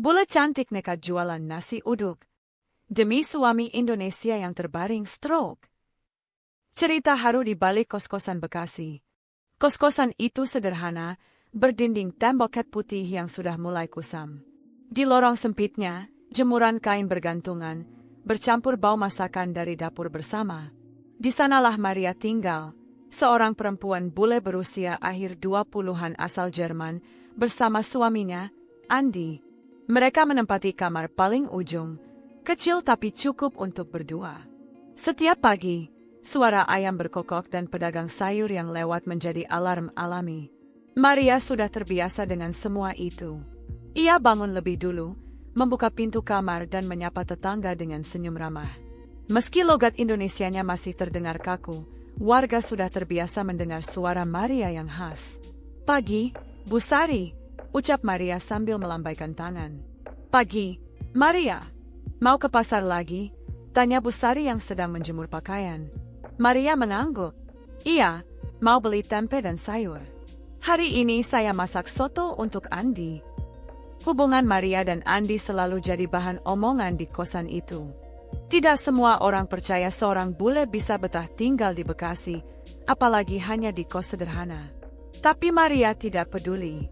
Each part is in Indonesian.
Bule cantik nekat jualan nasi uduk demi suami Indonesia yang terbaring stroke. Cerita haru di balik kos-kosan Bekasi. Kos-kosan itu sederhana, berdinding tembok cat putih yang sudah mulai kusam. Di lorong sempitnya, jemuran kain bergantungan, bercampur bau masakan dari dapur bersama. Di sanalah Maria tinggal, seorang perempuan bule berusia akhir 20-an asal Jerman, bersama suaminya, Andi. Mereka menempati kamar paling ujung, kecil tapi cukup untuk berdua. Setiap pagi, suara ayam berkokok dan pedagang sayur yang lewat menjadi alarm alami. Maria sudah terbiasa dengan semua itu. Ia bangun lebih dulu, membuka pintu kamar dan menyapa tetangga dengan senyum ramah. Meski logat Indonesianya masih terdengar kaku, warga sudah terbiasa mendengar suara Maria yang khas. "Pagi, Bu Sari," ucap Maria sambil melambaikan tangan. "Pagi, Maria. Mau ke pasar lagi?" tanya Bu Sari yang sedang menjemur pakaian. Maria mengangguk. "Iya, mau beli tempe dan sayur. Hari ini saya masak soto untuk Andi." Hubungan Maria dan Andi selalu jadi bahan omongan di kosan itu. Tidak semua orang percaya seorang bule bisa betah tinggal di Bekasi, apalagi hanya di kos sederhana. Tapi Maria tidak peduli.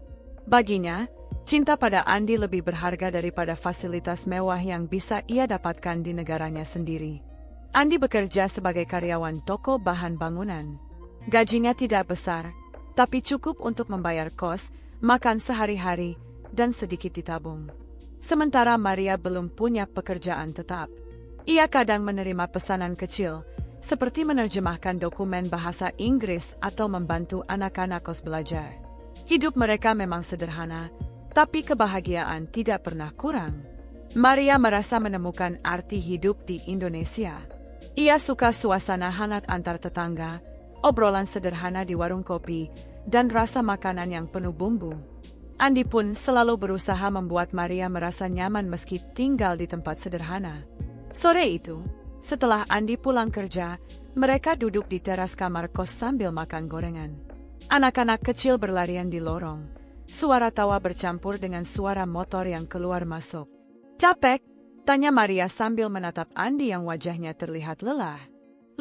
Baginya, cinta pada Andi lebih berharga daripada fasilitas mewah yang bisa ia dapatkan di negaranya sendiri. Andi bekerja sebagai karyawan toko bahan bangunan. Gajinya tidak besar, tapi cukup untuk membayar kos, makan sehari-hari, dan sedikit ditabung. Sementara Maria belum punya pekerjaan tetap. Ia kadang menerima pesanan kecil, seperti menerjemahkan dokumen bahasa Inggris atau membantu anak-anak kos belajar. Hidup mereka memang sederhana, tapi kebahagiaan tidak pernah kurang. Maria merasa menemukan arti hidup di Indonesia. Ia suka suasana hangat antar tetangga, obrolan sederhana di warung kopi, dan rasa makanan yang penuh bumbu. Andi pun selalu berusaha membuat Maria merasa nyaman meski tinggal di tempat sederhana. Sore itu, setelah Andi pulang kerja, mereka duduk di teras kamar kos sambil makan gorengan. Anak-anak kecil berlarian di lorong. Suara tawa bercampur dengan suara motor yang keluar masuk. "Capek?" tanya Maria sambil menatap Andi yang wajahnya terlihat lelah.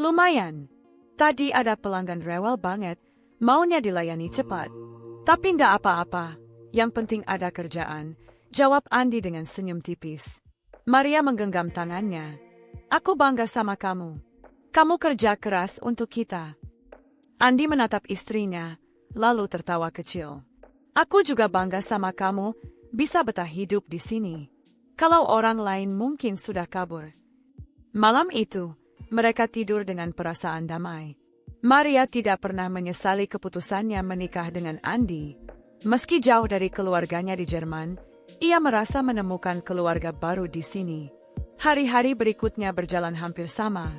"Lumayan. Tadi ada pelanggan rewel banget, maunya dilayani cepat. Tapi ndak apa-apa, yang penting ada kerjaan," jawab Andi dengan senyum tipis. Maria menggenggam tangannya. "Aku bangga sama kamu. Kamu kerja keras untuk kita." Andi menatap istrinya, lalu tertawa kecil. "Aku juga bangga sama kamu, bisa betah hidup di sini. Kalau orang lain mungkin sudah kabur." Malam itu, mereka tidur dengan perasaan damai. Maria tidak pernah menyesali keputusannya menikah dengan Andi. Meski jauh dari keluarganya di Jerman, ia merasa menemukan keluarga baru di sini. Hari-hari berikutnya berjalan hampir sama.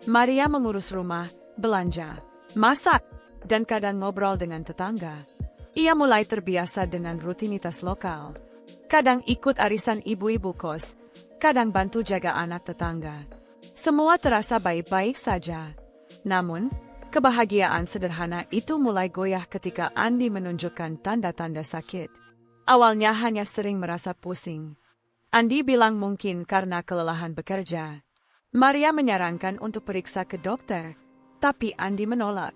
Maria mengurus rumah, belanja, masak, dan kadang ngobrol dengan tetangga. Ia mulai terbiasa dengan rutinitas lokal. Kadang ikut arisan ibu-ibu kos, kadang bantu jaga anak tetangga. Semua terasa baik-baik saja. Namun, kebahagiaan sederhana itu mulai goyah ketika Andi menunjukkan tanda-tanda sakit. Awalnya hanya sering merasa pusing. Andi bilang mungkin karena kelelahan bekerja. Maria menyarankan untuk periksa ke dokter, tapi Andi menolak.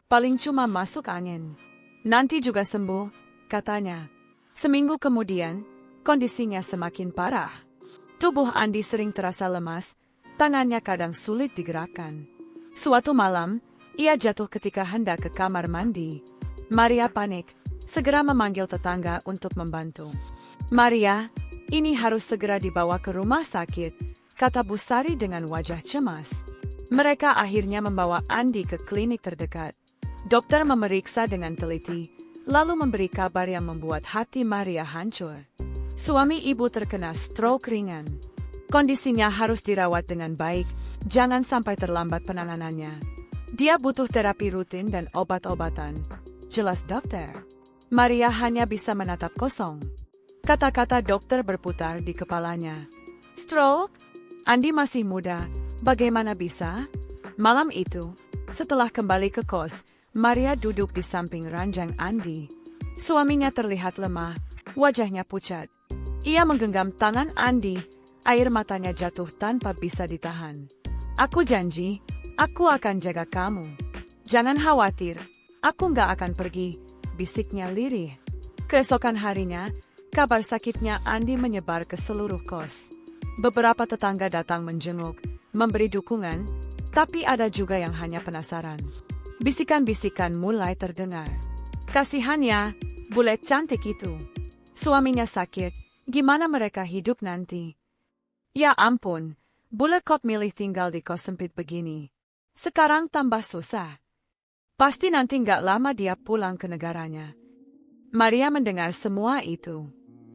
Paling cuma masuk angin. Nanti juga sembuh, katanya. Seminggu kemudian, kondisinya semakin parah. Tubuh Andi sering terasa lemas, tangannya kadang sulit digerakkan. Suatu malam, ia jatuh ketika hendak ke kamar mandi. Maria panik, segera memanggil tetangga untuk membantu. "Maria, ini harus segera dibawa ke rumah sakit," kata Bu Sari dengan wajah cemas. Mereka akhirnya membawa Andi ke klinik terdekat. Dokter memeriksa dengan teliti, lalu memberi kabar yang membuat hati Maria hancur. Suami ibu terkena stroke ringan. Kondisinya harus dirawat dengan baik, jangan sampai terlambat penanganannya. Dia butuh terapi rutin dan obat-obatan, jelas dokter. Maria hanya bisa menatap kosong. Kata-kata dokter berputar di kepalanya. "Stroke? Andi masih muda, bagaimana bisa?" Malam itu, setelah kembali ke kos, Maria duduk di samping ranjang Andi. Suaminya terlihat lemah, wajahnya pucat. Ia menggenggam tangan Andi, air matanya jatuh tanpa bisa ditahan. Aku janji, aku akan jaga kamu. Jangan khawatir, aku nggak akan pergi, bisiknya lirih. Keesokan harinya, kabar sakitnya Andi menyebar ke seluruh kos. Beberapa tetangga datang menjenguk, memberi dukungan, tapi ada juga yang hanya penasaran. Bisikan-bisikan mulai terdengar. Kasihannya, bule cantik itu. Suaminya sakit, gimana mereka hidup nanti? Ya ampun, bule kot milih tinggal di kos sempit begini. Sekarang tambah susah. Pasti nanti nggak lama dia pulang ke negaranya. Maria mendengar semua itu.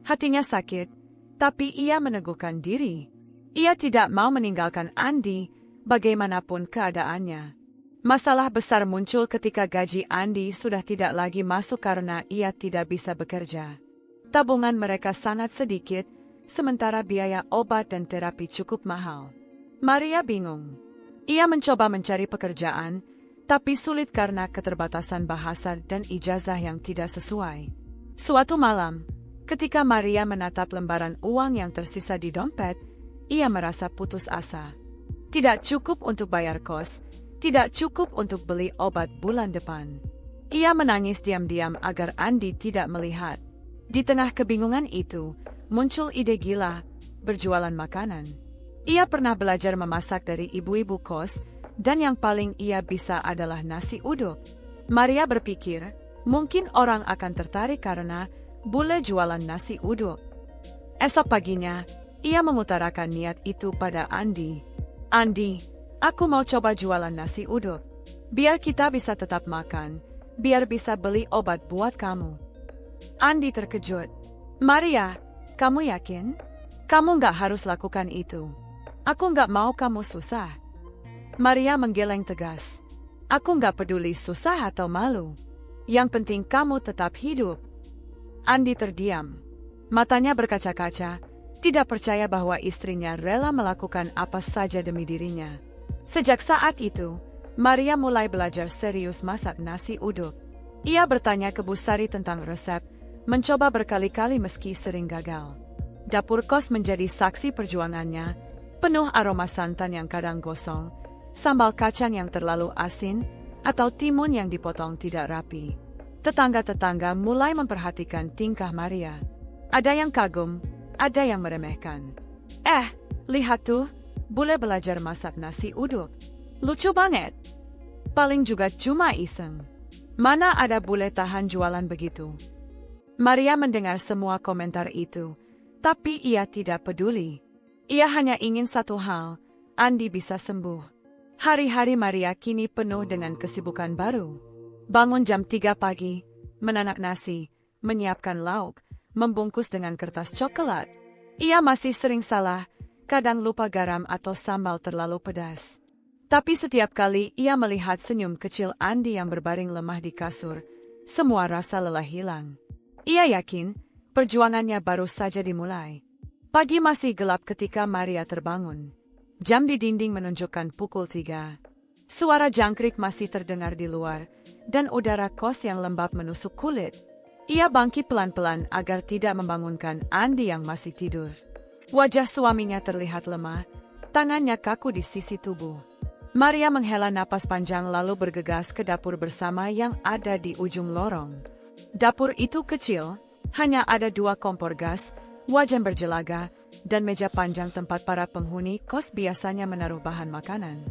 Hatinya sakit, tapi ia meneguhkan diri. Ia tidak mau meninggalkan Andi, bagaimanapun keadaannya. Masalah besar muncul ketika gaji Andi sudah tidak lagi masuk karena ia tidak bisa bekerja. Tabungan mereka sangat sedikit, sementara biaya obat dan terapi cukup mahal. Maria bingung. Ia mencoba mencari pekerjaan, tapi sulit karena keterbatasan bahasa dan ijazah yang tidak sesuai. Suatu malam, ketika Maria menatap lembaran uang yang tersisa di dompet, ia merasa putus asa. Tidak cukup untuk bayar kos, tidak cukup untuk beli obat bulan depan. Ia menangis diam-diam agar Andi tidak melihat. Di tengah kebingungan itu, muncul ide gila, berjualan makanan. Ia pernah belajar memasak dari ibu-ibu kos, dan yang paling ia bisa adalah nasi uduk. Maria berpikir, mungkin orang akan tertarik karena bule jualan nasi uduk. Esok paginya, ia mengutarakan niat itu pada Andi. Andi, aku mau coba jualan nasi uduk. Biar kita bisa tetap makan, biar bisa beli obat buat kamu. Andi terkejut. Maria, kamu yakin? Kamu nggak harus lakukan itu. Aku nggak mau kamu susah. Maria menggeleng tegas. Aku nggak peduli susah atau malu. Yang penting kamu tetap hidup. Andi terdiam. Matanya berkaca-kaca, tidak percaya bahwa istrinya rela melakukan apa saja demi dirinya. Sejak saat itu, Maria mulai belajar serius masak nasi uduk. Ia bertanya ke Bu Sari tentang resep, mencoba berkali-kali meski sering gagal. Dapur kos menjadi saksi perjuangannya, penuh aroma santan yang kadang gosong, sambal kacang yang terlalu asin, atau timun yang dipotong tidak rapi. Tetangga-tetangga mulai memperhatikan tingkah Maria. Ada yang kagum, ada yang meremehkan. Lihat tuh, bule belajar masak nasi uduk. Lucu banget. Paling juga cuma iseng. Mana ada bule tahan jualan begitu? Maria mendengar semua komentar itu, tapi ia tidak peduli. Ia hanya ingin satu hal, Andi bisa sembuh. Hari-hari Maria kini penuh dengan kesibukan baru. Bangun jam 3 pagi, menanak nasi, menyiapkan lauk, membungkus dengan kertas coklat. Ia masih sering salah, kadang lupa garam atau sambal terlalu pedas. Tapi setiap kali ia melihat senyum kecil Andi yang berbaring lemah di kasur, semua rasa lelah hilang. Ia yakin, perjuangannya baru saja dimulai. Pagi masih gelap ketika Maria terbangun. Jam di dinding menunjukkan pukul 3. Suara jangkrik masih terdengar di luar, dan udara kos yang lembab menusuk kulit. Ia bangkit pelan-pelan agar tidak membangunkan Andi yang masih tidur. Wajah suaminya terlihat lemah, tangannya kaku di sisi tubuh. Maria menghela napas panjang lalu bergegas ke dapur bersama yang ada di ujung lorong. Dapur itu kecil, hanya ada 2 kompor gas, wajan berjelaga, dan meja panjang tempat para penghuni kos biasanya menaruh bahan makanan.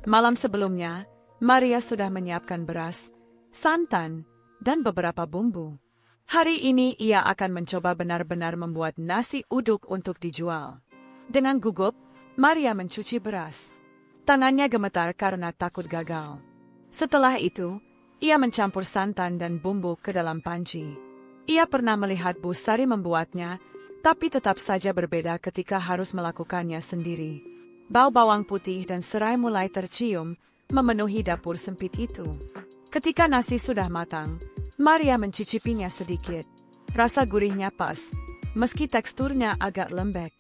Malam sebelumnya, Maria sudah menyiapkan beras, santan, dan beberapa bumbu. Hari ini ia akan mencoba benar-benar membuat nasi uduk untuk dijual. Dengan gugup, Maria mencuci beras. Tangannya gemetar karena takut gagal. Setelah itu, ia mencampur santan dan bumbu ke dalam panci. Ia pernah melihat Bu Sari membuatnya, tapi tetap saja berbeda ketika harus melakukannya sendiri. Bau bawang putih dan serai mulai tercium, memenuhi dapur sempit itu. Ketika nasi sudah matang, Maria mencicipinya sedikit. Rasa gurihnya pas, meski teksturnya agak lembek.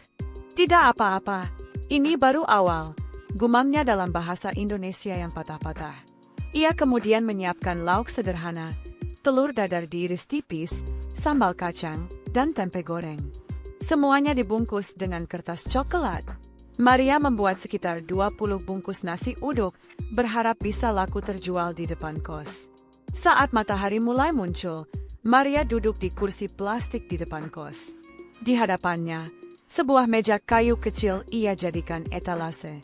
Tidak apa-apa, ini baru awal, gumamnya dalam bahasa Indonesia yang patah-patah. Ia kemudian menyiapkan lauk sederhana, telur dadar diiris tipis, sambal kacang, dan tempe goreng. Semuanya dibungkus dengan kertas coklat. Maria membuat sekitar 20 bungkus nasi uduk, berharap bisa laku terjual di depan kos. Saat matahari mulai muncul, Maria duduk di kursi plastik di depan kos. Di hadapannya, sebuah meja kayu kecil ia jadikan etalase.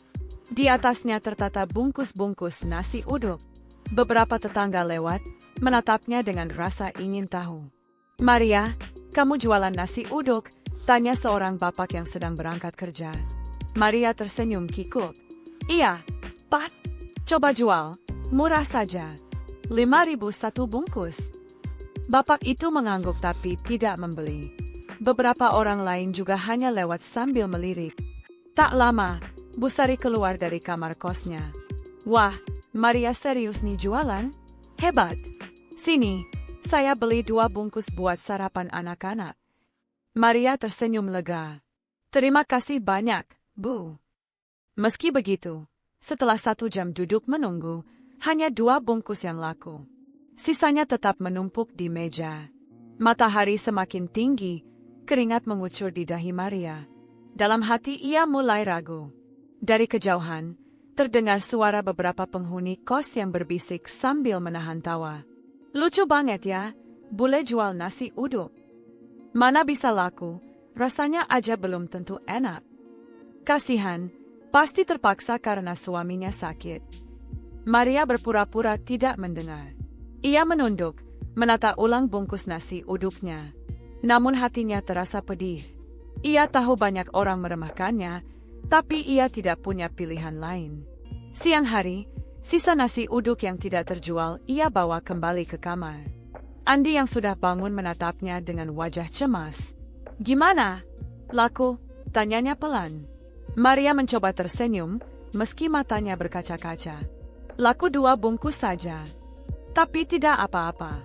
Di atasnya tertata bungkus-bungkus nasi uduk. Beberapa tetangga lewat, menatapnya dengan rasa ingin tahu. "Maria, kamu jualan nasi uduk?" tanya seorang bapak yang sedang berangkat kerja. Maria tersenyum kikuk. "Iya, Pak. Coba jual, murah saja. 5.000 satu bungkus." Bapak itu mengangguk tapi tidak membeli. Beberapa orang lain juga hanya lewat sambil melirik. Tak lama, Bu Sari keluar dari kamar kosnya. "Wah, Maria serius nih jualan? Hebat. Sini, saya beli 2 bungkus buat sarapan anak-anak." Maria tersenyum lega. "Terima kasih banyak, Bu." Meski begitu, setelah 1 jam duduk menunggu, hanya 2 bungkus yang laku. Sisanya tetap menumpuk di meja. Matahari semakin tinggi, keringat mengucur di dahi Maria. Dalam hati ia mulai ragu. Dari kejauhan, terdengar suara beberapa penghuni kos yang berbisik sambil menahan tawa. "Lucu banget ya, bule jual nasi uduk. Mana bisa laku, rasanya aja belum tentu enak." Kasihan, pasti terpaksa karena suaminya sakit. Maria berpura-pura tidak mendengar. Ia menunduk, menata ulang bungkus nasi uduknya. Namun hatinya terasa pedih. Ia tahu banyak orang meremehkannya, tapi ia tidak punya pilihan lain. Siang hari, sisa nasi uduk yang tidak terjual ia bawa kembali ke kamar. Andi yang sudah bangun menatapnya dengan wajah cemas. "Gimana? Laku?" tanyanya pelan. Maria mencoba tersenyum, meski matanya berkaca-kaca. "Laku 2 bungkus saja. Tapi tidak apa-apa.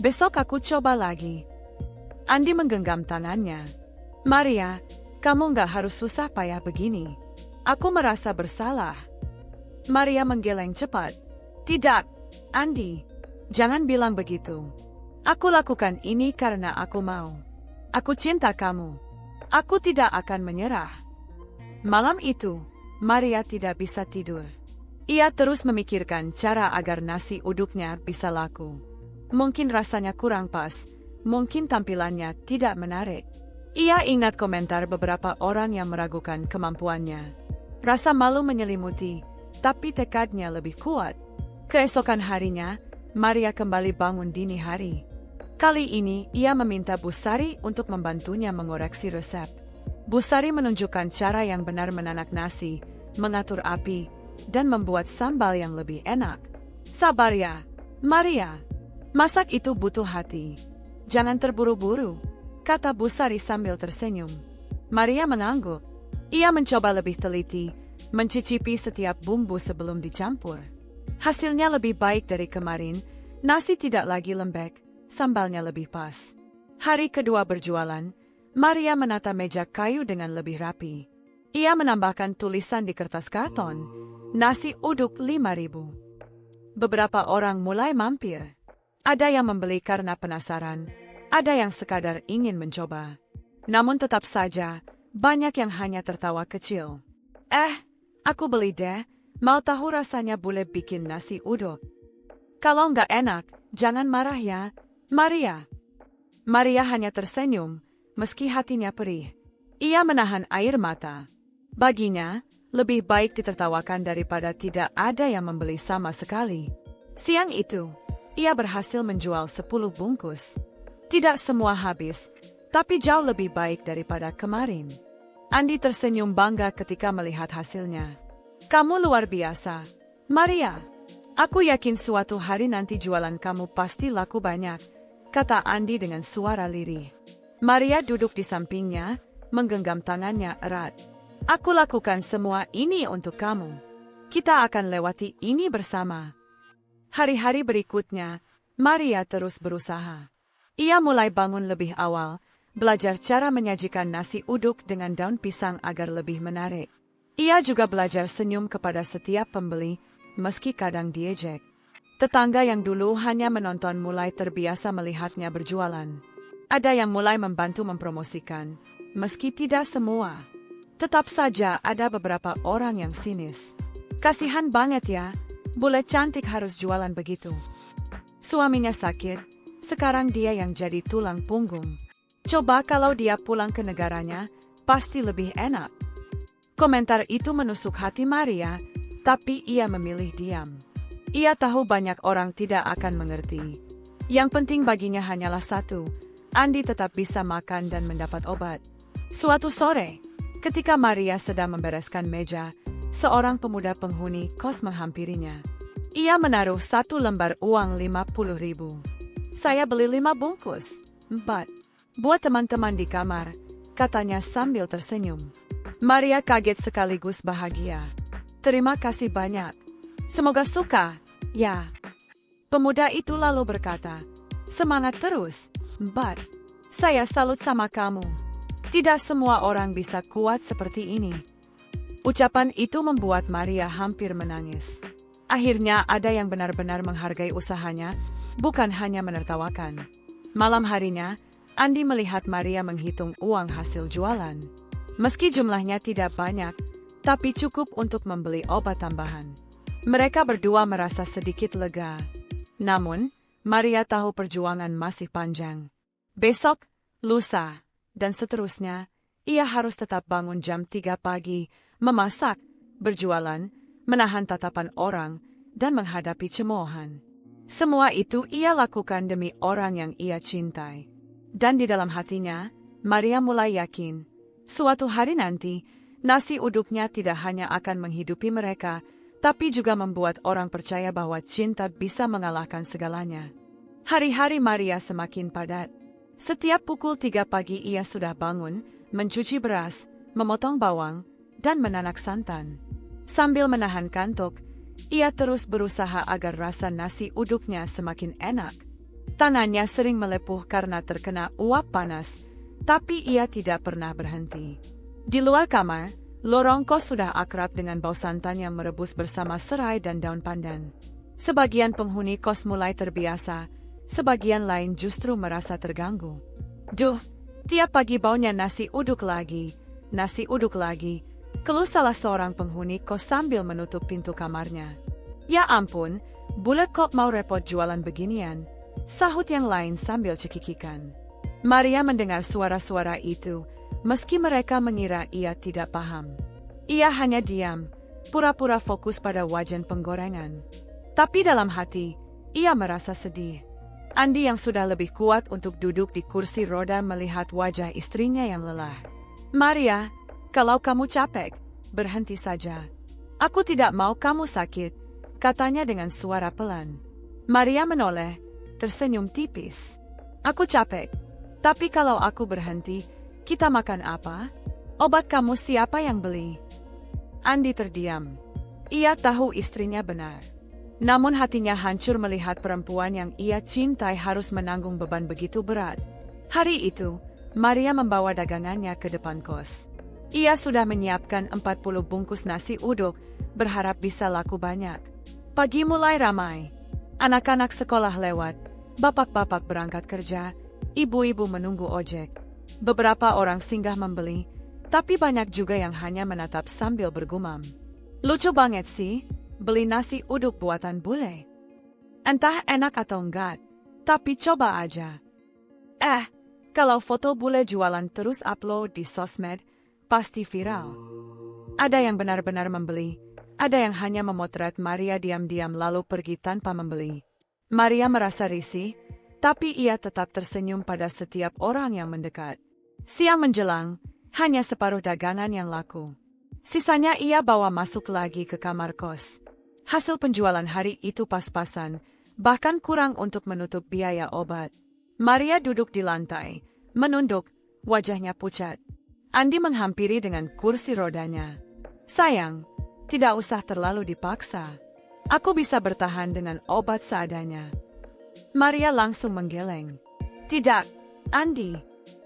Besok aku coba lagi." Andi menggenggam tangannya. "Maria, kamu nggak harus susah payah begini. Aku merasa bersalah." Maria menggeleng cepat. "Tidak, Andi. Jangan bilang begitu. Aku lakukan ini karena aku mau. Aku cinta kamu. Aku tidak akan menyerah." Malam itu, Maria tidak bisa tidur. Ia terus memikirkan cara agar nasi uduknya bisa laku. Mungkin rasanya kurang pas, mungkin tampilannya tidak menarik. Ia ingat komentar beberapa orang yang meragukan kemampuannya. Rasa malu menyelimuti, tapi tekadnya lebih kuat. Keesokan harinya, Maria kembali bangun dini hari. Kali ini, ia meminta Bu Sari untuk membantunya mengoreksi resep. Bu Sari menunjukkan cara yang benar menanak nasi, mengatur api, dan membuat sambal yang lebih enak. "Sabar ya, Maria. Masak itu butuh hati. Jangan terburu-buru," kata Bu Sari sambil tersenyum. Maria mengangguk. Ia mencoba lebih teliti, mencicipi setiap bumbu sebelum dicampur. Hasilnya lebih baik dari kemarin, nasi tidak lagi lembek, sambalnya lebih pas. Hari kedua berjualan, Maria menata meja kayu dengan lebih rapi. Ia menambahkan tulisan di kertas karton, "Nasi uduk 5.000. Beberapa orang mulai mampir. Ada yang membeli karena penasaran, ada yang sekadar ingin mencoba. Namun tetap saja, banyak yang hanya tertawa kecil. Aku beli deh, mau tahu rasanya bule bikin nasi uduk." "Kalau nggak enak, jangan marah ya, Maria." Maria hanya tersenyum, meski hatinya perih. Ia menahan air mata. Baginya, lebih baik ditertawakan daripada tidak ada yang membeli sama sekali. Siang itu, ia berhasil menjual 10 bungkus. Tidak semua habis, tapi jauh lebih baik daripada kemarin. Andi tersenyum bangga ketika melihat hasilnya. "Kamu luar biasa, Maria. Aku yakin suatu hari nanti jualan kamu pasti laku banyak," kata Andi dengan suara lirih. Maria duduk di sampingnya, menggenggam tangannya erat. "Aku lakukan semua ini untuk kamu. Kita akan lewati ini bersama." Hari-hari berikutnya, Maria terus berusaha. Ia mulai bangun lebih awal, belajar cara menyajikan nasi uduk dengan daun pisang agar lebih menarik. Ia juga belajar senyum kepada setiap pembeli, meski kadang diejek. Tetangga yang dulu hanya menonton mulai terbiasa melihatnya berjualan. Ada yang mulai membantu mempromosikan, meski tidak semua. Tetap saja ada beberapa orang yang sinis. Kasihan banget ya, bule cantik harus jualan begitu. Suaminya sakit, sekarang dia yang jadi tulang punggung. Coba kalau dia pulang ke negaranya, pasti lebih enak. Komentar itu menusuk hati Maria, tapi ia memilih diam. Ia tahu banyak orang tidak akan mengerti. Yang penting baginya hanyalah satu, Andi tetap bisa makan dan mendapat obat. Suatu sore, ketika Maria sedang membereskan meja, seorang pemuda penghuni kos menghampirinya. Ia menaruh 1 lembar uang 50.000. Saya beli 5 bungkus, 4. Buat teman-teman di kamar, katanya sambil tersenyum. Maria kaget sekaligus bahagia. Terima kasih banyak. Semoga suka, ya. Pemuda itu lalu berkata, semangat terus, 4. Saya salut sama kamu. Tidak semua orang bisa kuat seperti ini. Ucapan itu membuat Maria hampir menangis. Akhirnya ada yang benar-benar menghargai usahanya, bukan hanya menertawakan. Malam harinya, Andi melihat Maria menghitung uang hasil jualan. Meski jumlahnya tidak banyak, tapi cukup untuk membeli obat tambahan. Mereka berdua merasa sedikit lega. Namun, Maria tahu perjuangan masih panjang. Besok, lusa, dan seterusnya, ia harus tetap bangun jam 3 pagi, memasak, berjualan, menahan tatapan orang, dan menghadapi cemoohan. Semua itu ia lakukan demi orang yang ia cintai. Dan di dalam hatinya, Maria mulai yakin, suatu hari nanti, nasi uduknya tidak hanya akan menghidupi mereka, tapi juga membuat orang percaya bahwa cinta bisa mengalahkan segalanya. Hari-hari Maria semakin padat. Setiap pukul 3 pagi ia sudah bangun, mencuci beras, memotong bawang, dan menanak santan. Sambil menahan kantuk, ia terus berusaha agar rasa nasi uduknya semakin enak. Tangannya sering melepuh karena terkena uap panas, tapi ia tidak pernah berhenti. Di luar kamar, lorong kos sudah akrab dengan bau santan yang merebus bersama serai dan daun pandan. Sebagian penghuni kos mulai terbiasa, sebagian lain justru merasa terganggu. Duh, tiap pagi baunya nasi uduk lagi, keluh salah seorang penghuni kos sambil menutup pintu kamarnya. Ya ampun, bule kok mau repot jualan beginian, sahut yang lain sambil cekikikan. Maria mendengar suara-suara itu, meski mereka mengira ia tidak paham. Ia hanya diam, pura-pura fokus pada wajan penggorengan. Tapi dalam hati, ia merasa sedih. Andi yang sudah lebih kuat untuk duduk di kursi roda melihat wajah istrinya yang lelah. Maria, kalau kamu capek, berhenti saja. Aku tidak mau kamu sakit, katanya dengan suara pelan. Maria menoleh, tersenyum tipis. Aku capek, tapi kalau aku berhenti, kita makan apa? Obat kamu siapa yang beli? Andi terdiam. Ia tahu istrinya benar. Namun hatinya hancur melihat perempuan yang ia cintai harus menanggung beban begitu berat. Hari itu, Maria membawa dagangannya ke depan kos. Ia sudah menyiapkan 40 bungkus nasi uduk, berharap bisa laku banyak. Pagi mulai ramai. Anak-anak sekolah lewat, bapak-bapak berangkat kerja, ibu-ibu menunggu ojek. Beberapa orang singgah membeli, tapi banyak juga yang hanya menatap sambil bergumam. Lucu banget sih, beli nasi uduk buatan bule. Entah enak atau enggak, tapi coba aja. Kalau foto bule jualan terus upload di sosmed, pasti viral. Ada yang benar-benar membeli, ada yang hanya memotret Maria diam-diam lalu pergi tanpa membeli. Maria merasa risih, tapi ia tetap tersenyum pada setiap orang yang mendekat. Siang menjelang, hanya separuh dagangan yang laku. Sisanya ia bawa masuk lagi ke kamar kos. Hasil penjualan hari itu pas-pasan, bahkan kurang untuk menutup biaya obat. Maria duduk di lantai, menunduk, wajahnya pucat. Andi menghampiri dengan kursi rodanya. Sayang, tidak usah terlalu dipaksa. Aku bisa bertahan dengan obat seadanya. Maria langsung menggeleng. Tidak, Andi,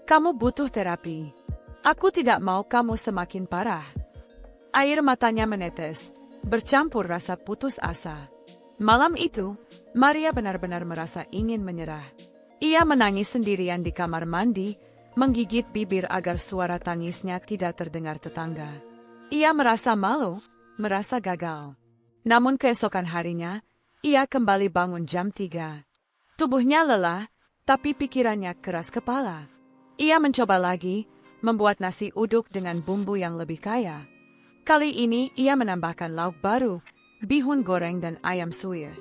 kamu butuh terapi. Aku tidak mau kamu semakin parah. Air matanya menetes, bercampur rasa putus asa. Malam itu, Maria benar-benar merasa ingin menyerah. Ia menangis sendirian di kamar mandi, menggigit bibir agar suara tangisnya tidak terdengar tetangga. Ia merasa malu, merasa gagal. Namun keesokan harinya, ia kembali bangun jam 3. Tubuhnya lelah, tapi pikirannya keras kepala. Ia mencoba lagi, membuat nasi uduk dengan bumbu yang lebih kaya. Kali ini ia menambahkan lauk baru, bihun goreng dan ayam suwir.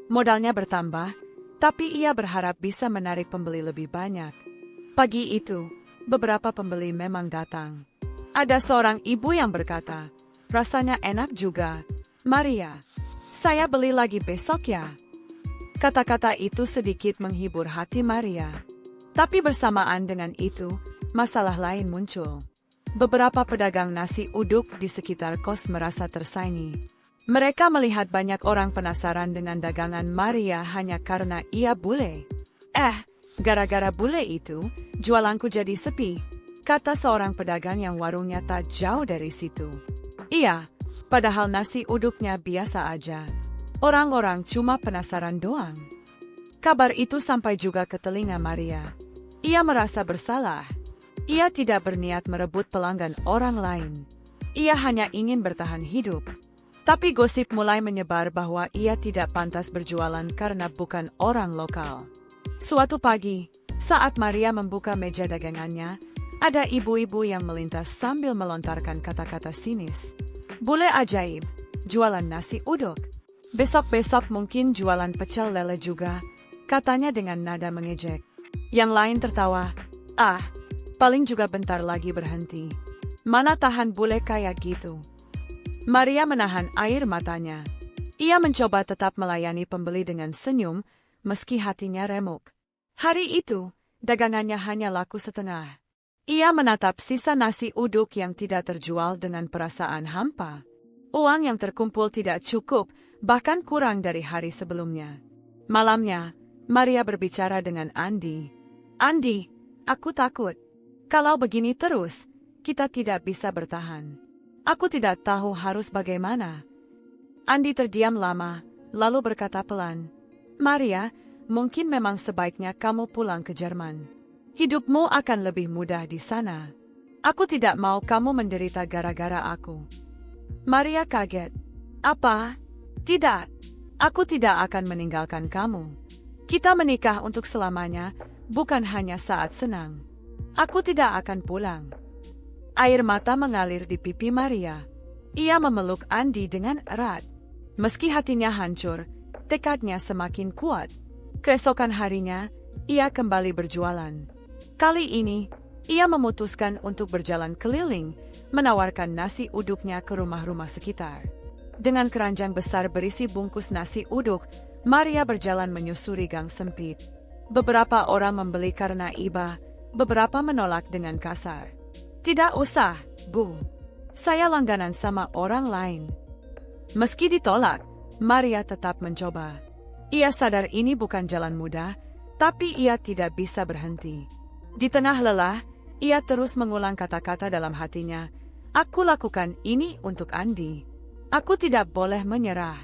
Modalnya bertambah, tapi ia berharap bisa menarik pembeli lebih banyak. Pagi itu, beberapa pembeli memang datang. Ada seorang ibu yang berkata, "Rasanya enak juga, Maria. Saya beli lagi besok ya." Kata-kata itu sedikit menghibur hati Maria. Tapi bersamaan dengan itu, masalah lain muncul. Beberapa pedagang nasi uduk di sekitar kos merasa tersaingi. Mereka melihat banyak orang penasaran dengan dagangan Maria hanya karena ia bule. Gara-gara bule itu, jualanku jadi sepi, kata seorang pedagang yang warungnya tak jauh dari situ. Iya, padahal nasi uduknya biasa aja. Orang-orang cuma penasaran doang. Kabar itu sampai juga ke telinga Maria. Ia merasa bersalah. Ia tidak berniat merebut pelanggan orang lain. Ia hanya ingin bertahan hidup. Tapi gosip mulai menyebar bahwa ia tidak pantas berjualan karena bukan orang lokal. Suatu pagi, saat Maria membuka meja dagangannya, ada ibu-ibu yang melintas sambil melontarkan kata-kata sinis. "Bule ajaib, jualan nasi uduk. Besok-besok mungkin jualan pecel lele juga," katanya dengan nada mengejek. Yang lain tertawa, paling juga bentar lagi berhenti. Mana tahan bule kayak gitu. Maria menahan air matanya. Ia mencoba tetap melayani pembeli dengan senyum, meski hatinya remuk. Hari itu, dagangannya hanya laku setengah. Ia menatap sisa nasi uduk yang tidak terjual dengan perasaan hampa. Uang yang terkumpul tidak cukup, bahkan kurang dari hari sebelumnya. Malamnya, Maria berbicara dengan Andi. "Andi, aku takut. Kalau begini terus, kita tidak bisa bertahan. Aku tidak tahu harus bagaimana." Andi terdiam lama, lalu berkata pelan, "Maria, mungkin memang sebaiknya kamu pulang ke Jerman. Hidupmu akan lebih mudah di sana. Aku tidak mau kamu menderita gara-gara aku." Maria kaget. "Apa? Tidak. Aku tidak akan meninggalkan kamu. Kita menikah untuk selamanya, bukan hanya saat senang. Aku tidak akan pulang." Air mata mengalir di pipi Maria. Ia memeluk Andi dengan erat. Meski hatinya hancur, tekadnya semakin kuat. Keesokan harinya, ia kembali berjualan. Kali ini, ia memutuskan untuk berjalan keliling, menawarkan nasi uduknya ke rumah-rumah sekitar. Dengan keranjang besar berisi bungkus nasi uduk, Maria berjalan menyusuri gang sempit. Beberapa orang membeli karena iba, beberapa menolak dengan kasar. "Tidak usah, Bu. Saya langganan sama orang lain." Meski ditolak, Maria tetap mencoba. Ia sadar ini bukan jalan mudah, tapi ia tidak bisa berhenti. Di tengah lelah, ia terus mengulang kata-kata dalam hatinya. "Aku lakukan ini untuk Andi. Aku tidak boleh menyerah."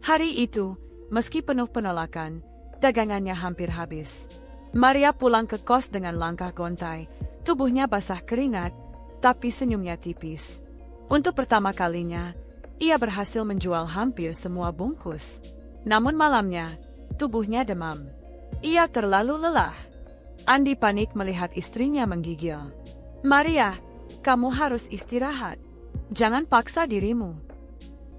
Hari itu, meski penuh penolakan, dagangannya hampir habis. Maria pulang ke kos dengan langkah gontai. Tubuhnya basah keringat, tapi senyumnya tipis. Untuk pertama kalinya, ia berhasil menjual hampir semua bungkus. Namun malamnya, tubuhnya demam. Ia terlalu lelah. Andi panik melihat istrinya menggigil. "Maria, kamu harus istirahat. Jangan paksa dirimu."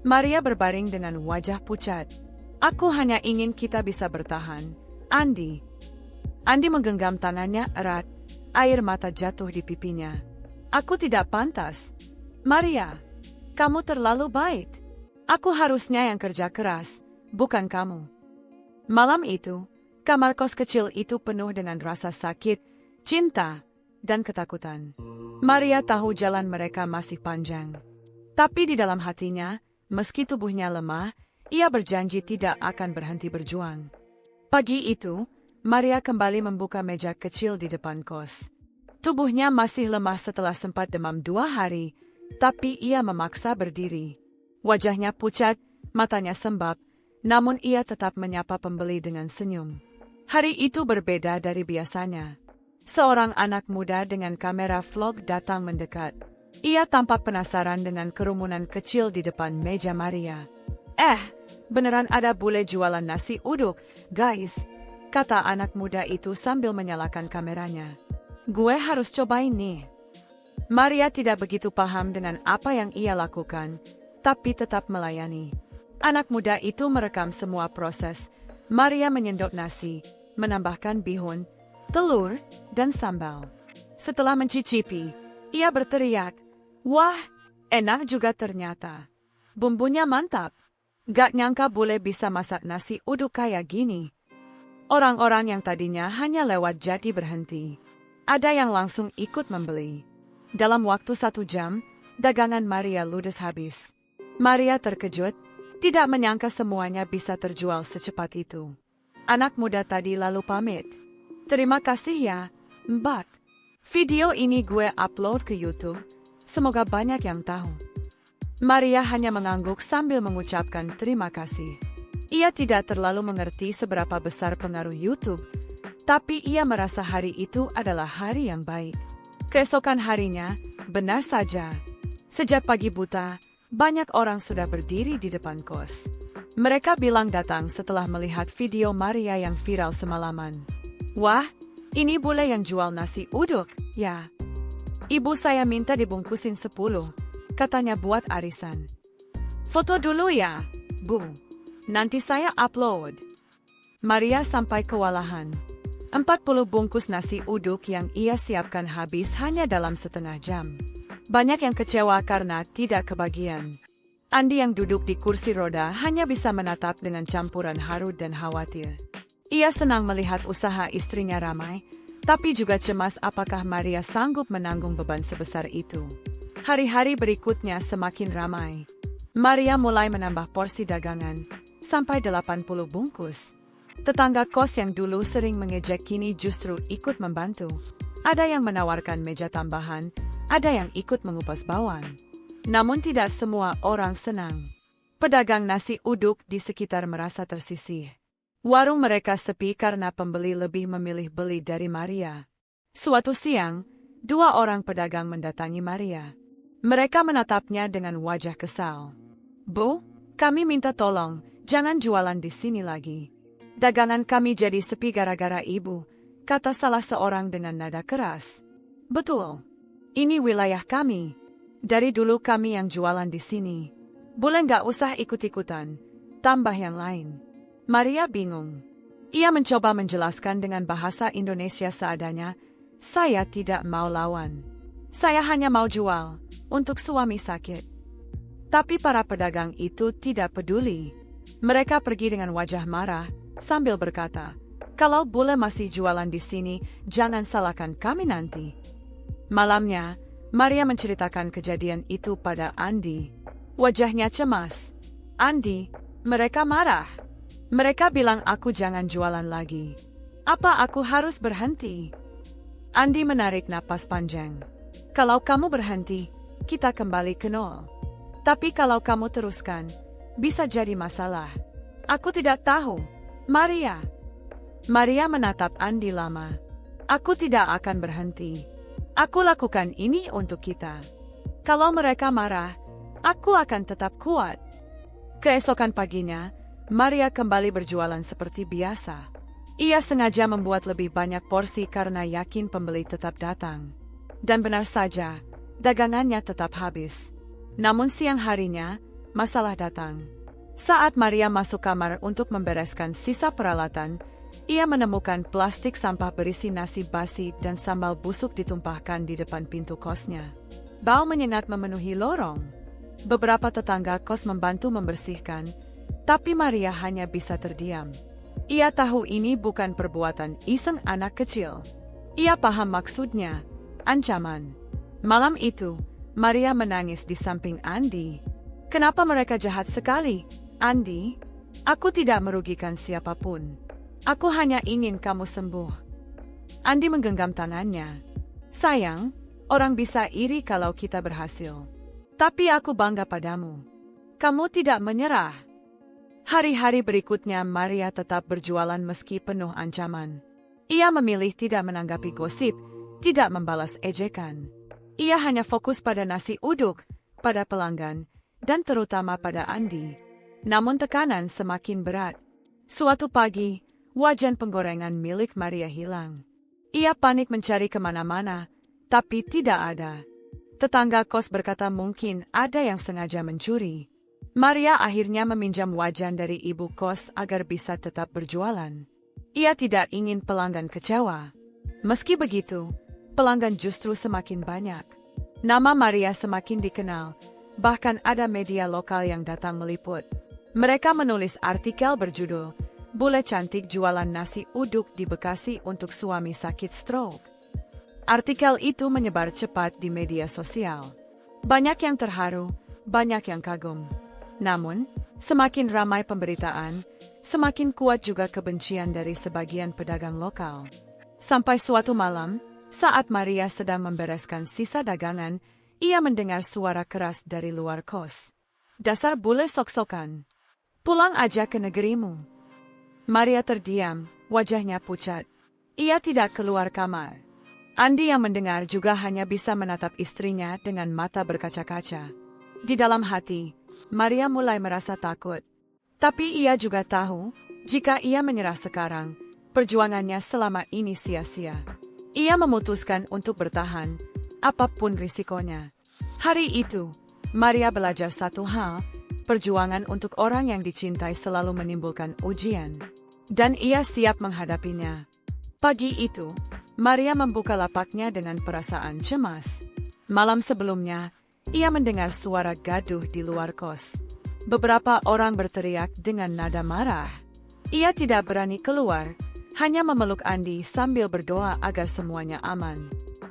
Maria berbaring dengan wajah pucat. "Aku hanya ingin kita bisa bertahan, Andi." Andi menggenggam tangannya erat. Air mata jatuh di pipinya. "Aku tidak pantas. Maria, kamu terlalu baik. Aku harusnya yang kerja keras, bukan kamu." Malam itu, kamar kos kecil itu penuh dengan rasa sakit, cinta, dan ketakutan. Maria tahu jalan mereka masih panjang. Tapi di dalam hatinya, meski tubuhnya lemah, ia berjanji tidak akan berhenti berjuang. Pagi itu, Maria kembali membuka meja kecil di depan kos. Tubuhnya masih lemah setelah sempat demam 2 hari, tapi ia memaksa berdiri. Wajahnya pucat, matanya sembab, namun ia tetap menyapa pembeli dengan senyum. Hari itu berbeda dari biasanya. Seorang anak muda dengan kamera vlog datang mendekat. Ia tampak penasaran dengan kerumunan kecil di depan meja Maria. Beneran ada bule jualan nasi uduk, guys, kata anak muda itu sambil menyalakan kameranya. Gue harus cobain nih. Maria tidak begitu paham dengan apa yang ia lakukan, tapi tetap melayani. Anak muda itu merekam semua proses. Maria menyendok nasi, menambahkan bihun, telur, dan sambal. Setelah mencicipi, ia berteriak, "Wah, enak juga ternyata. Bumbunya mantap. Gak nyangka bule bisa masak nasi uduk kayak gini." Orang-orang yang tadinya hanya lewat jadi berhenti. Ada yang langsung ikut membeli. Dalam waktu 1 jam, dagangan Maria ludes habis. Maria terkejut, tidak menyangka semuanya bisa terjual secepat itu. Anak muda tadi lalu pamit. "Terima kasih ya, Mbak. Video ini gue upload ke YouTube. Semoga banyak yang tahu." Maria hanya mengangguk sambil mengucapkan terima kasih. Ia tidak terlalu mengerti seberapa besar pengaruh YouTube, tapi ia merasa hari itu adalah hari yang baik. Keesokan harinya, benar saja, sejak pagi buta, banyak orang sudah berdiri di depan kos. Mereka bilang datang setelah melihat video Maria yang viral semalaman. "Wah, ini bule yang jual nasi uduk, ya. Ibu saya minta dibungkusin 10, katanya buat arisan. Foto dulu ya, Bu. Nanti saya upload." Maria sampai kewalahan. 40 bungkus nasi uduk yang ia siapkan habis hanya dalam setengah jam. Banyak yang kecewa karena tidak kebagian. Andi yang duduk di kursi roda hanya bisa menatap dengan campuran haru dan khawatir. Ia senang melihat usaha istrinya ramai, tapi juga cemas apakah Maria sanggup menanggung beban sebesar itu. Hari-hari berikutnya semakin ramai. Maria mulai menambah porsi dagangan, sampai 80 bungkus. Tetangga kos yang dulu sering mengejek kini justru ikut membantu. Ada yang menawarkan meja tambahan, ada yang ikut mengupas bawang. Namun tidak semua orang senang. Pedagang nasi uduk di sekitar merasa tersisih. Warung mereka sepi karena pembeli lebih memilih beli dari Maria. Suatu siang, 2 orang pedagang mendatangi Maria. Mereka menatapnya dengan wajah kesal. "Bu, kami minta tolong, jangan jualan di sini lagi. Dagangan kami jadi sepi gara-gara ibu," kata salah seorang dengan nada keras. "Betul. Ini wilayah kami. Dari dulu kami yang jualan di sini. Boleh nggak usah ikut-ikutan," tambah yang lain. Maria bingung. Ia mencoba menjelaskan dengan bahasa Indonesia seadanya, "Saya tidak mau lawan. Saya hanya mau jual, untuk suami sakit." Tapi para pedagang itu tidak peduli. Mereka pergi dengan wajah marah, sambil berkata, "Kalau bule masih jualan di sini, jangan salahkan kami nanti." Malamnya, Maria menceritakan kejadian itu pada Andi. Wajahnya cemas. "Andi, mereka marah. Mereka bilang aku jangan jualan lagi. Apa aku harus berhenti?" Andi menarik napas panjang. "Kalau kamu berhenti, kita kembali ke nol. Tapi kalau kamu teruskan, bisa jadi masalah." "Aku tidak tahu, Maria." Maria menatap Andi lama. "Aku tidak akan berhenti. Aku lakukan ini untuk kita. Kalau mereka marah, aku akan tetap kuat." Keesokan paginya, Maria kembali berjualan seperti biasa. Ia sengaja membuat lebih banyak porsi karena yakin pembeli tetap datang. Dan benar saja, dagangannya tetap habis. Namun siang harinya, masalah datang. Saat Maria masuk kamar untuk membereskan sisa peralatan, ia menemukan plastik sampah berisi nasi basi dan sambal busuk ditumpahkan di depan pintu kosnya. Bau menyengat memenuhi lorong. Beberapa tetangga kos membantu membersihkan, tapi Maria hanya bisa terdiam. Ia tahu ini bukan perbuatan iseng anak kecil. Ia paham maksudnya, ancaman. Malam itu, Maria menangis di samping Andi. "Kenapa mereka jahat sekali, Andi? Aku tidak merugikan siapapun. Aku hanya ingin kamu sembuh." Andi menggenggam tangannya. "Sayang, orang bisa iri kalau kita berhasil. Tapi aku bangga padamu. Kamu tidak menyerah." Hari-hari berikutnya Maria tetap berjualan meski penuh ancaman. Ia memilih tidak menanggapi gosip, tidak membalas ejekan. Ia hanya fokus pada nasi uduk, pada pelanggan, dan terutama pada Andi. Namun tekanan semakin berat. Suatu pagi, wajan penggorengan milik Maria hilang. Ia panik mencari kemana-mana, tapi tidak ada. Tetangga kos berkata mungkin ada yang sengaja mencuri. Maria akhirnya meminjam wajan dari ibu kos agar bisa tetap berjualan. Ia tidak ingin pelanggan kecewa. Meski begitu, pelanggan justru semakin banyak. Nama Maria semakin dikenal, bahkan ada media lokal yang datang meliput. Mereka menulis artikel berjudul, "Bule cantik jualan nasi uduk di Bekasi untuk suami sakit stroke." Artikel itu menyebar cepat di media sosial. Banyak yang terharu, banyak yang kagum. Namun, semakin ramai pemberitaan, semakin kuat juga kebencian dari sebagian pedagang lokal. Sampai suatu malam, saat Maria sedang membereskan sisa dagangan, ia mendengar suara keras dari luar kos. "Dasar bule sok-sokan. Pulang aja ke negerimu." Maria terdiam, wajahnya pucat. Ia tidak keluar kamar. Andi yang mendengar juga hanya bisa menatap istrinya dengan mata berkaca-kaca. Di dalam hati, Maria mulai merasa takut. Tapi ia juga tahu, jika ia menyerah sekarang, perjuangannya selama ini sia-sia. Ia memutuskan untuk bertahan, apapun risikonya. Hari itu, Maria belajar satu hal, perjuangan untuk orang yang dicintai selalu menimbulkan ujian. Dan ia siap menghadapinya. Pagi itu, Maria membuka lapaknya dengan perasaan cemas. Malam sebelumnya, ia mendengar suara gaduh di luar kos. Beberapa orang berteriak dengan nada marah. Ia tidak berani keluar, hanya memeluk Andi sambil berdoa agar semuanya aman.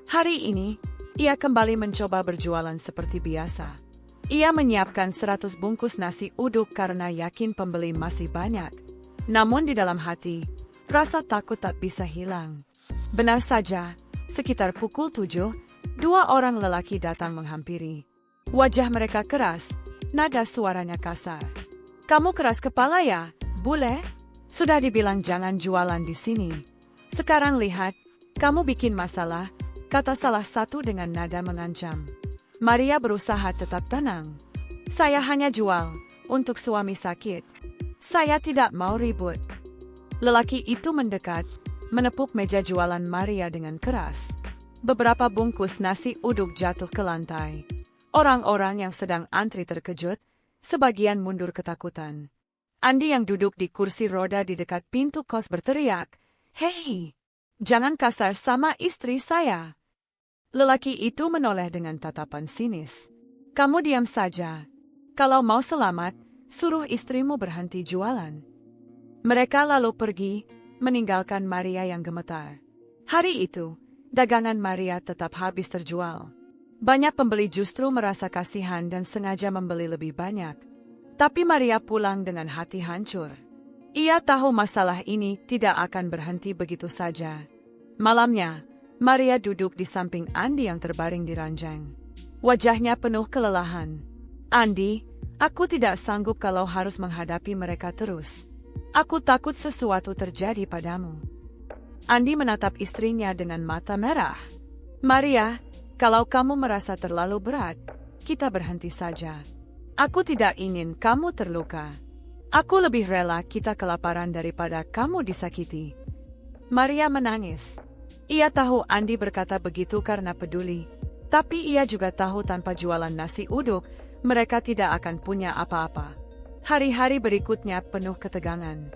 Hari ini, ia kembali mencoba berjualan seperti biasa. Ia menyiapkan 100 bungkus nasi uduk karena yakin pembeli masih banyak. Namun di dalam hati, rasa takut tak bisa hilang. Benar saja, sekitar pukul 7, 2 orang lelaki datang menghampiri. Wajah mereka keras, nada suaranya kasar. "Kamu keras kepala ya, bule? Sudah dibilang jangan jualan di sini. Sekarang lihat, kamu bikin masalah," kata salah satu dengan nada mengancam. Maria berusaha tetap tenang. "Saya hanya jual, untuk suami sakit. Saya tidak mau ribut." Lelaki itu mendekat, menepuk meja jualan Maria dengan keras. Beberapa bungkus nasi uduk jatuh ke lantai. Orang-orang yang sedang antri terkejut, sebagian mundur ketakutan. Andi yang duduk di kursi roda di dekat pintu kos berteriak, "Hei, jangan kasar sama istri saya." Lelaki itu menoleh dengan tatapan sinis. "Kamu diam saja. Kalau mau selamat, suruh istrimu berhenti jualan." Mereka lalu pergi, meninggalkan Maria yang gemetar. Hari itu, dagangan Maria tetap habis terjual. Banyak pembeli justru merasa kasihan dan sengaja membeli lebih banyak. Tapi Maria pulang dengan hati hancur. Ia tahu masalah ini tidak akan berhenti begitu saja. Malamnya, Maria duduk di samping Andi yang terbaring di ranjang. Wajahnya penuh kelelahan. "Andi, aku tidak sanggup kalau harus menghadapi mereka terus. Aku takut sesuatu terjadi padamu." Andi menatap istrinya dengan mata merah. "Maria, kalau kamu merasa terlalu berat, kita berhenti saja. Aku tidak ingin kamu terluka. Aku lebih rela kita kelaparan daripada kamu disakiti." Maria menangis. Ia tahu Andi berkata begitu karena peduli, tapi ia juga tahu tanpa jualan nasi uduk, mereka tidak akan punya apa-apa. Hari-hari berikutnya penuh ketegangan.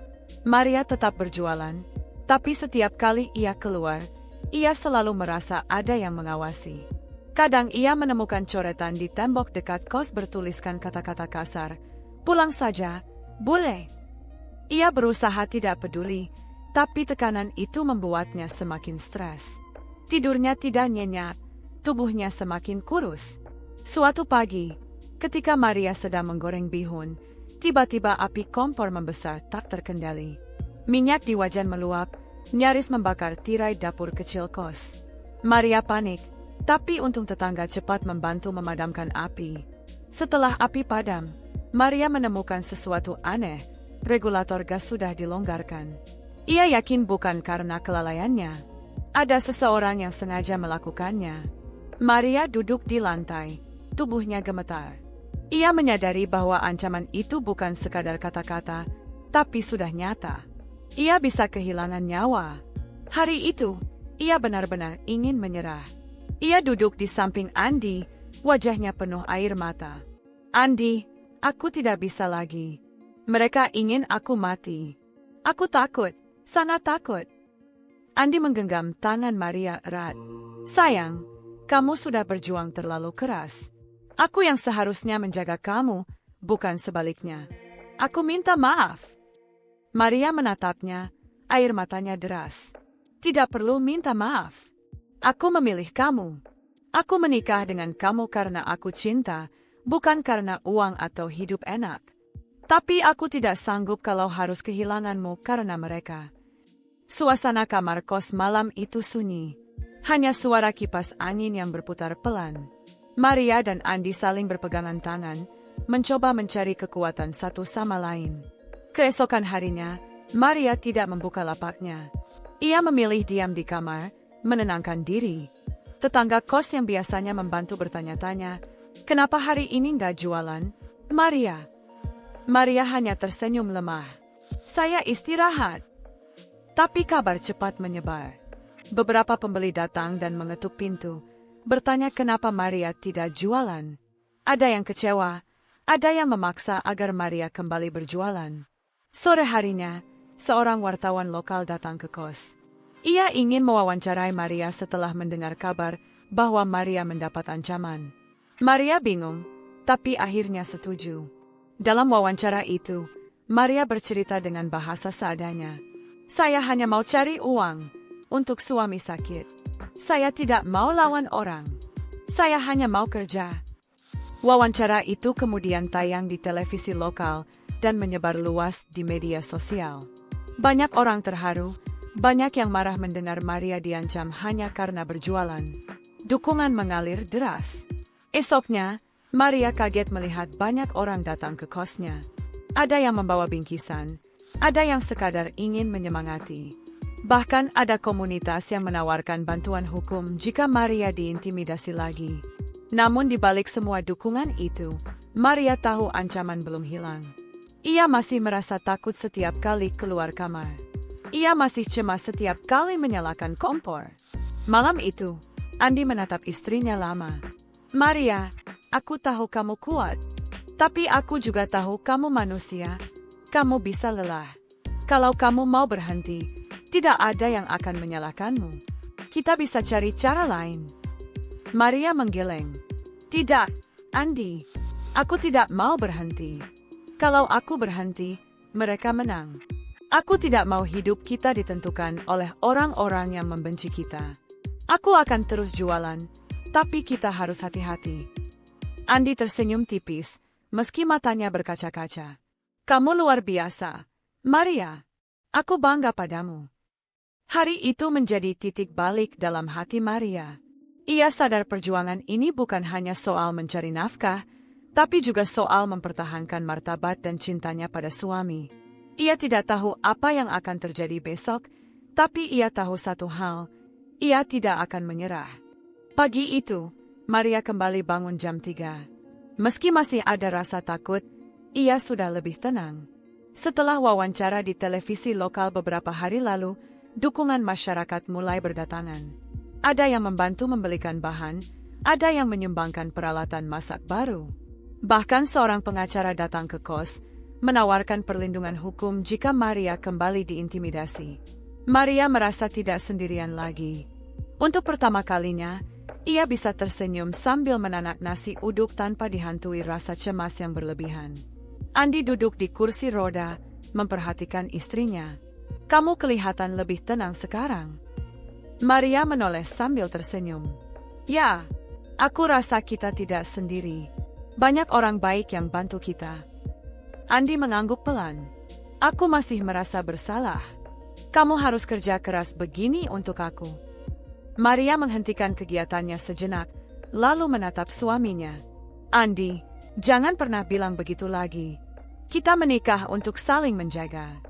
Maria tetap berjualan, tapi setiap kali ia keluar, ia selalu merasa ada yang mengawasi. Kadang ia menemukan coretan di tembok dekat kos bertuliskan kata-kata kasar, "Pulang saja, bule." Ia berusaha tidak peduli, tapi tekanan itu membuatnya semakin stres. Tidurnya tidak nyenyak, tubuhnya semakin kurus. Suatu pagi, ketika Maria sedang menggoreng bihun, tiba-tiba api kompor membesar tak terkendali. Minyak di wajan meluap, nyaris membakar tirai dapur kecil kos. Maria panik, tapi untung tetangga cepat membantu memadamkan api. Setelah api padam, Maria menemukan sesuatu aneh, regulator gas sudah dilonggarkan. Ia yakin bukan karena kelalaiannya. Ada seseorang yang sengaja melakukannya. Maria duduk di lantai, tubuhnya gemetar. Ia menyadari bahwa ancaman itu bukan sekadar kata-kata, tapi sudah nyata. Ia bisa kehilangan nyawa. Hari itu, ia benar-benar ingin menyerah. Ia duduk di samping Andi, wajahnya penuh air mata. Andi, aku tidak bisa lagi. Mereka ingin aku mati. Aku takut, sangat takut. Andi menggenggam tangan Maria erat. Sayang, kamu sudah berjuang terlalu keras. Aku yang seharusnya menjaga kamu, bukan sebaliknya. Aku minta maaf. Maria menatapnya, air matanya deras. Tidak perlu minta maaf. Aku memilih kamu. Aku menikah dengan kamu karena aku cinta, bukan karena uang atau hidup enak. Tapi aku tidak sanggup kalau harus kehilanganmu karena mereka. Suasana kamar kos malam itu sunyi. Hanya suara kipas angin yang berputar pelan. Maria dan Andi saling berpegangan tangan, mencoba mencari kekuatan satu sama lain. Keesokan harinya, Maria tidak membuka lapaknya. Ia memilih diam di kamar, menenangkan diri. Tetangga kos yang biasanya membantu bertanya-tanya, kenapa hari ini nggak jualan, Maria? Maria hanya tersenyum lemah. Saya istirahat. Tapi kabar cepat menyebar. Beberapa pembeli datang dan mengetuk pintu, bertanya kenapa Maria tidak jualan. Ada yang kecewa, ada yang memaksa agar Maria kembali berjualan. Sore harinya, seorang wartawan lokal datang ke kos. Ia ingin mewawancarai Maria setelah mendengar kabar bahwa Maria mendapat ancaman. Maria bingung, tapi akhirnya setuju. Dalam wawancara itu, Maria bercerita dengan bahasa seadanya. Saya hanya mau cari uang untuk suami sakit. Saya tidak mau lawan orang. Saya hanya mau kerja. Wawancara itu kemudian tayang di televisi lokal dan menyebar luas di media sosial. Banyak orang terharu, banyak yang marah mendengar Maria diancam hanya karena berjualan. Dukungan mengalir deras. Esoknya, Maria kaget melihat banyak orang datang ke kosnya. Ada yang membawa bingkisan, ada yang sekadar ingin menyemangati. Bahkan ada komunitas yang menawarkan bantuan hukum jika Maria diintimidasi lagi. Namun di balik semua dukungan itu, Maria tahu ancaman belum hilang. Ia masih merasa takut setiap kali keluar kamar. Ia masih cemas setiap kali menyalakan kompor. Malam itu, Andi menatap istrinya lama. Maria, aku tahu kamu kuat, tapi aku juga tahu kamu manusia. Kamu bisa lelah. Kalau kamu mau berhenti, tidak ada yang akan menyalahkanmu. Kita bisa cari cara lain. Maria menggeleng. Tidak, Andi. Aku tidak mau berhenti. Kalau aku berhenti, mereka menang. Aku tidak mau hidup kita ditentukan oleh orang-orang yang membenci kita. Aku akan terus jualan, tapi kita harus hati-hati. Andi tersenyum tipis, meski matanya berkaca-kaca. Kamu luar biasa, Maria. Aku bangga padamu. Hari itu menjadi titik balik dalam hati Maria. Ia sadar perjuangan ini bukan hanya soal mencari nafkah, tapi juga soal mempertahankan martabat dan cintanya pada suami. Ia tidak tahu apa yang akan terjadi besok, tapi ia tahu satu hal, ia tidak akan menyerah. Pagi itu, Maria kembali bangun jam 3. Meski masih ada rasa takut, ia sudah lebih tenang. Setelah wawancara di televisi lokal beberapa hari lalu, dukungan masyarakat mulai berdatangan. Ada yang membantu membelikan bahan, ada yang menyumbangkan peralatan masak baru. Bahkan seorang pengacara datang ke kos, menawarkan perlindungan hukum jika Maria kembali diintimidasi. Maria merasa tidak sendirian lagi. Untuk pertama kalinya, ia bisa tersenyum sambil menanak nasi uduk tanpa dihantui rasa cemas yang berlebihan. Andi duduk di kursi roda, memperhatikan istrinya. Kamu kelihatan lebih tenang sekarang. Maria menoleh sambil tersenyum. Ya, aku rasa kita tidak sendiri. Banyak orang baik yang bantu kita. Andi mengangguk pelan. Aku masih merasa bersalah. Kamu harus kerja keras begini untuk aku. Maria menghentikan kegiatannya sejenak, lalu menatap suaminya. Andi, jangan pernah bilang begitu lagi. Kita menikah untuk saling menjaga.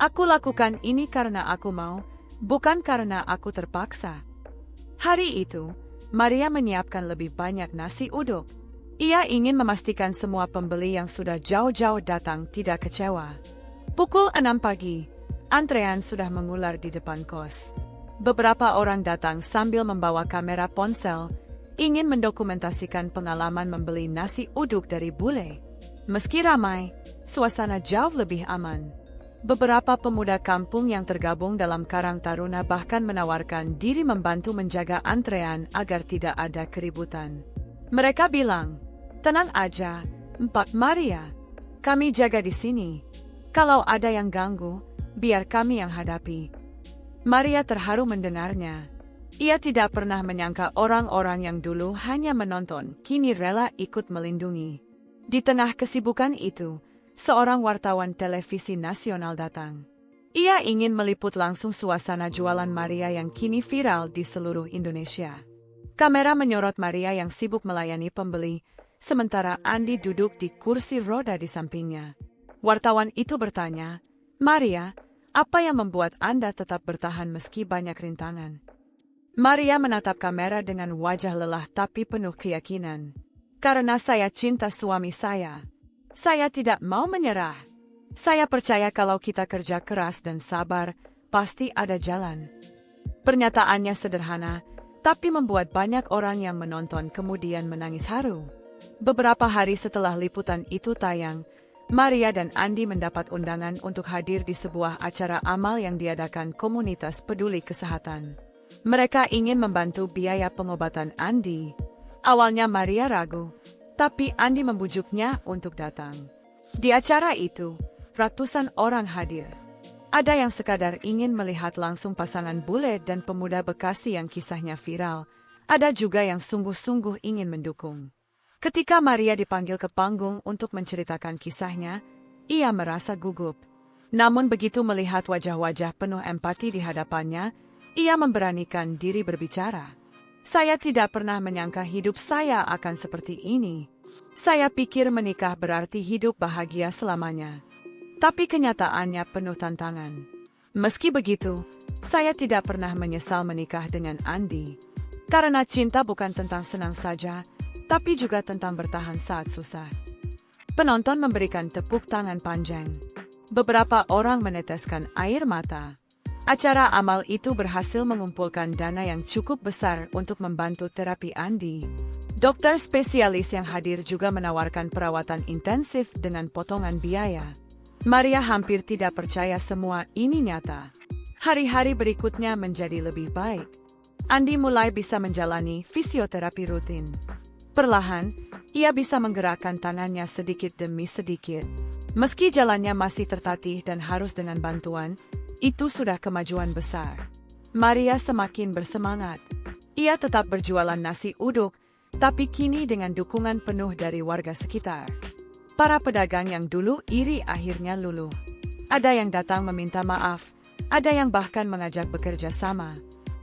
Aku lakukan ini karena aku mau, bukan karena aku terpaksa. Hari itu, Maria menyiapkan lebih banyak nasi uduk. Ia ingin memastikan semua pembeli yang sudah jauh-jauh datang tidak kecewa. Pukul 6 pagi, antrean sudah mengular di depan kos. Beberapa orang datang sambil membawa kamera ponsel, ingin mendokumentasikan pengalaman membeli nasi uduk dari bule. Meski ramai, suasana jauh lebih aman. Beberapa pemuda kampung yang tergabung dalam Karang Taruna bahkan menawarkan diri membantu menjaga antrean agar tidak ada keributan. Mereka bilang, "Tenang aja, Mbak Maria. Kami jaga di sini. Kalau ada yang ganggu, biar kami yang hadapi." Maria terharu mendengarnya. Ia tidak pernah menyangka orang-orang yang dulu hanya menonton, kini rela ikut melindungi. Di tengah kesibukan itu, seorang wartawan televisi nasional datang. Ia ingin meliput langsung suasana jualan Maria yang kini viral di seluruh Indonesia. Kamera menyorot Maria yang sibuk melayani pembeli, sementara Andi duduk di kursi roda di sampingnya. Wartawan itu bertanya, "Maria, apa yang membuat Anda tetap bertahan meski banyak rintangan?" Maria menatap kamera dengan wajah lelah tapi penuh keyakinan. "Karena saya cinta suami saya. Saya tidak mau menyerah. Saya percaya kalau kita kerja keras dan sabar, pasti ada jalan." Pernyataannya sederhana, tapi membuat banyak orang yang menonton kemudian menangis haru. Beberapa hari setelah liputan itu tayang, Maria dan Andi mendapat undangan untuk hadir di sebuah acara amal yang diadakan komunitas peduli kesehatan. Mereka ingin membantu biaya pengobatan Andi. Awalnya Maria ragu, tapi Andi membujuknya untuk datang. Di acara itu, ratusan orang hadir. Ada yang sekadar ingin melihat langsung pasangan bule dan pemuda Bekasi yang kisahnya viral. Ada juga yang sungguh-sungguh ingin mendukung. Ketika Maria dipanggil ke panggung untuk menceritakan kisahnya, ia merasa gugup. Namun begitu melihat wajah-wajah penuh empati di hadapannya, ia memberanikan diri berbicara. "Saya tidak pernah menyangka hidup saya akan seperti ini. Saya pikir menikah berarti hidup bahagia selamanya. Tapi kenyataannya penuh tantangan. Meski begitu, saya tidak pernah menyesal menikah dengan Andi. Karena cinta bukan tentang senang saja, tapi juga tentang bertahan saat susah." Penonton memberikan tepuk tangan panjang. Beberapa orang meneteskan air mata. Acara amal itu berhasil mengumpulkan dana yang cukup besar untuk membantu terapi Andi. Dokter spesialis yang hadir juga menawarkan perawatan intensif dengan potongan biaya. Maria hampir tidak percaya semua ini nyata. Hari-hari berikutnya menjadi lebih baik. Andi mulai bisa menjalani fisioterapi rutin. Perlahan, ia bisa menggerakkan tangannya sedikit demi sedikit. Meski jalannya masih tertatih dan harus dengan bantuan, itu sudah kemajuan besar. Maria semakin bersemangat. Ia tetap berjualan nasi uduk, tapi kini dengan dukungan penuh dari warga sekitar. Para pedagang yang dulu iri akhirnya luluh. Ada yang datang meminta maaf, ada yang bahkan mengajak bekerja sama.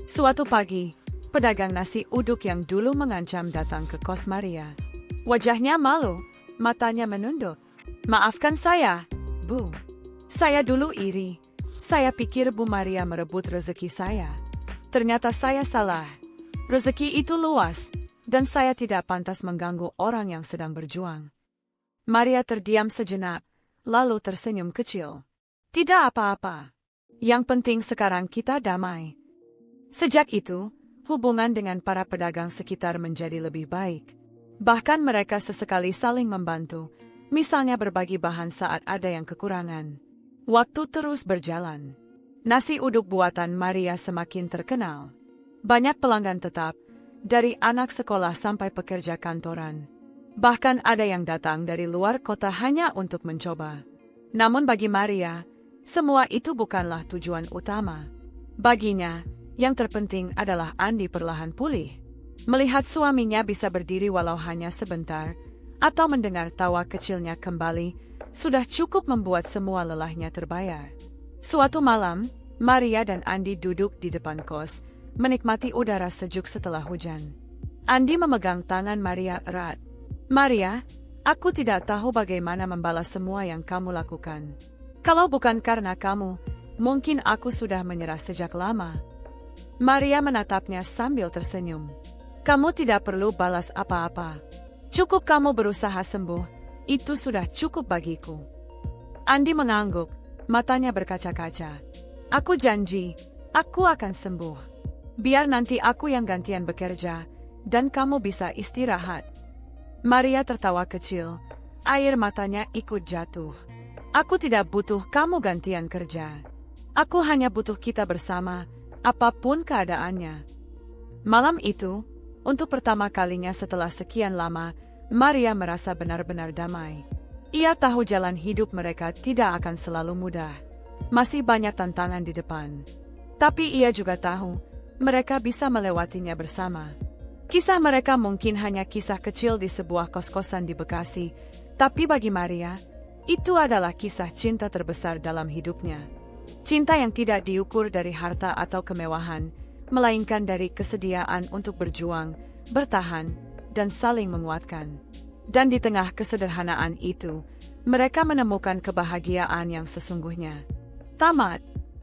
Suatu pagi, pedagang nasi uduk yang dulu mengancam datang ke kos Maria. Wajahnya malu, matanya menunduk. "Maafkan saya, Bu. Saya dulu iri. Saya pikir Bu Maria merebut rezeki saya. Ternyata saya salah. Rezeki itu luas, dan saya tidak pantas mengganggu orang yang sedang berjuang." Maria terdiam sejenak, lalu tersenyum kecil. "Tidak apa-apa. Yang penting sekarang kita damai." Sejak itu, hubungan dengan para pedagang sekitar menjadi lebih baik. Bahkan mereka sesekali saling membantu, misalnya berbagi bahan saat ada yang kekurangan. Waktu terus berjalan. Nasi uduk buatan Maria semakin terkenal. Banyak pelanggan tetap, dari anak sekolah sampai pekerja kantoran. Bahkan ada yang datang dari luar kota hanya untuk mencoba. Namun bagi Maria, semua itu bukanlah tujuan utama. Baginya, yang terpenting adalah Andi perlahan pulih. Melihat suaminya bisa berdiri walau hanya sebentar, atau mendengar tawa kecilnya kembali, sudah cukup membuat semua lelahnya terbayar. Suatu malam, Maria dan Andi duduk di depan kos, menikmati udara sejuk setelah hujan. Andi memegang tangan Maria erat. "Maria, aku tidak tahu bagaimana membalas semua yang kamu lakukan. Kalau bukan karena kamu, mungkin aku sudah menyerah sejak lama. Maria menatapnya sambil tersenyum. Kamu tidak perlu balas apa-apa. Cukup kamu berusaha sembuh, itu sudah cukup bagiku. Andi mengangguk, matanya berkaca-kaca. Aku janji, aku akan sembuh. Biar nanti aku yang gantian bekerja, dan kamu bisa istirahat. Maria tertawa kecil, air matanya ikut jatuh. Aku tidak butuh kamu gantian kerja. Aku hanya butuh kita bersama, apapun keadaannya. Malam itu, untuk pertama kalinya setelah sekian lama, Maria merasa benar-benar damai. Ia tahu jalan hidup mereka tidak akan selalu mudah. Masih banyak tantangan di depan. Tapi ia juga tahu, mereka bisa melewatinya bersama. Kisah mereka mungkin hanya kisah kecil di sebuah kos-kosan di Bekasi, tapi bagi Maria, itu adalah kisah cinta terbesar dalam hidupnya. Cinta yang tidak diukur dari harta atau kemewahan, melainkan dari kesediaan untuk berjuang, bertahan, dan saling menguatkan. Dan di tengah kesederhanaan itu, mereka menemukan kebahagiaan yang sesungguhnya. Tamat.